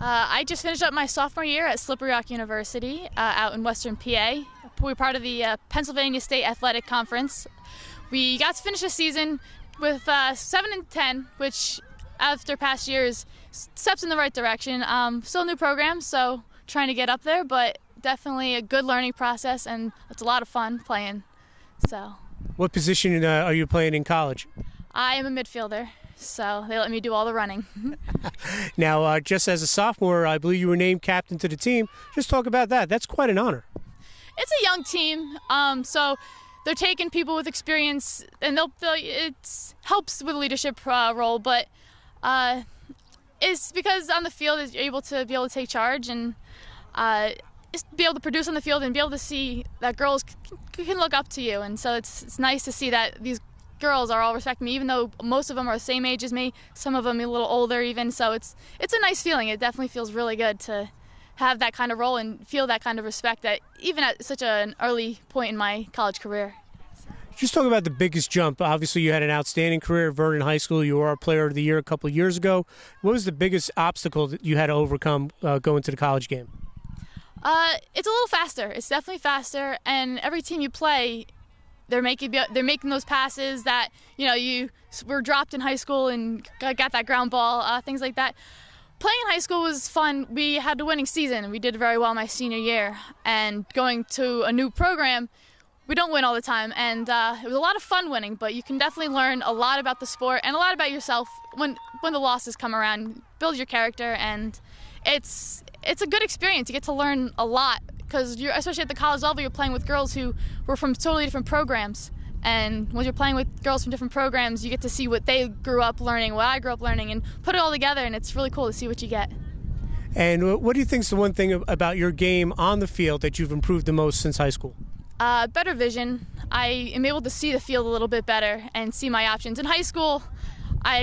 I just finished up my sophomore year at Slippery Rock University out in Western PA. We're part of the Pennsylvania State Athletic Conference. We got to finish the season with 7-10, which after past years steps in the right direction. Still a new program, so trying to get up there, but definitely a good learning process, and it's a lot of fun playing. So, what position are you playing in college? I am a midfielder, so they let me do all the running. Now, just as a sophomore, I believe you were named captain to the team. Just talk about that. That's quite an honor. It's a young team, so they're taking people with experience, and it helps with a leadership role, but it's because on the field you're able to take charge and just be able to produce on the field and be able to see that girls can look up to you. And so it's nice to see that these girls are all respecting me, even though most of them are the same age as me, some of them a little older even. So it's a nice feeling. It definitely feels really good to have that kind of role and feel that kind of respect that even at such an early point in my college career. Just talk about the biggest jump. Obviously, you had an outstanding career at Vernon High School. You were our player of the year a couple of years ago. What was the biggest obstacle that you had to overcome going to the college game? It's a little faster. It's definitely faster, and every team you play, they're making those passes that you were dropped in high school and got that ground ball, things like that. Playing in high school was fun. We had a winning season, and we did very well my senior year. And going to a new program, we don't win all the time, and it was a lot of fun winning. But you can definitely learn a lot about the sport and a lot about yourself when the losses come around. Build your character, and it's a good experience. You get to learn a lot because especially at the college level, you're playing with girls who were from totally different programs. And when you're playing with girls from different programs, you get to see what they grew up learning, what I grew up learning, and put it all together, and it's really cool to see what you get. And what do you think is the one thing about your game on the field that you've improved the most since high school? Better vision. I am able to see the field a little bit better and see my options. In high school, I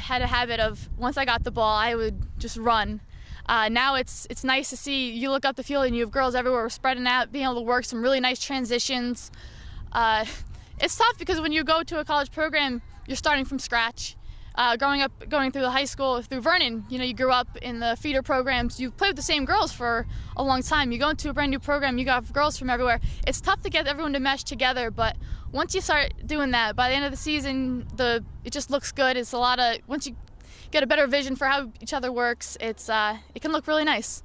had a habit of once I got the ball, I would just run. Now it's nice to see you look up the field and you have girls everywhere. We're spreading out, being able to work some really nice transitions. It's tough because when you go to a college program, you're starting from scratch. Going through the high school, through Vernon, you grew up in the feeder programs. You played with the same girls for a long time. You go into a brand new program, you got girls from everywhere. It's tough to get everyone to mesh together, but once you start doing that, by the end of the season, it just looks good. It's a lot of, once you get a better vision for how each other works, it can look really nice.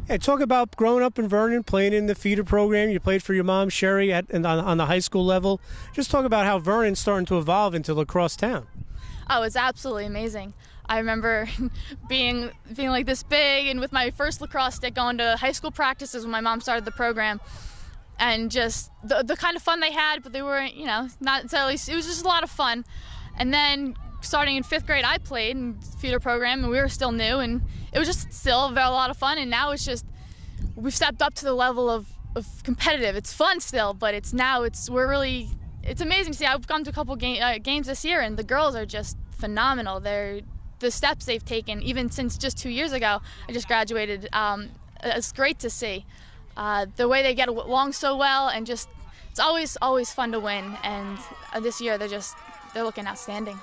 Yeah, talk about growing up in Vernon, playing in the feeder program. You played for your mom, Sherry, on the high school level. Just talk about how Vernon's starting to evolve into Lacrosse town. Oh, it's absolutely amazing. I remember being like this big and with my first lacrosse stick going to high school practices when my mom started the program, and just the kind of fun they had, but they weren't, not necessarily, it was just a lot of fun. And then starting in 5th grade, I played in the feeder program, and we were still new, and it was just still a lot of fun. And now it's just, we've stepped up to the level of competitive. It's fun still, but it's amazing to see. I've gone to a couple games this year, and the girls are just phenomenal. The steps they've taken, even since just 2 years ago, I just graduated. It's great to see the way they get along so well, and just it's always fun to win. And this year they're looking outstanding.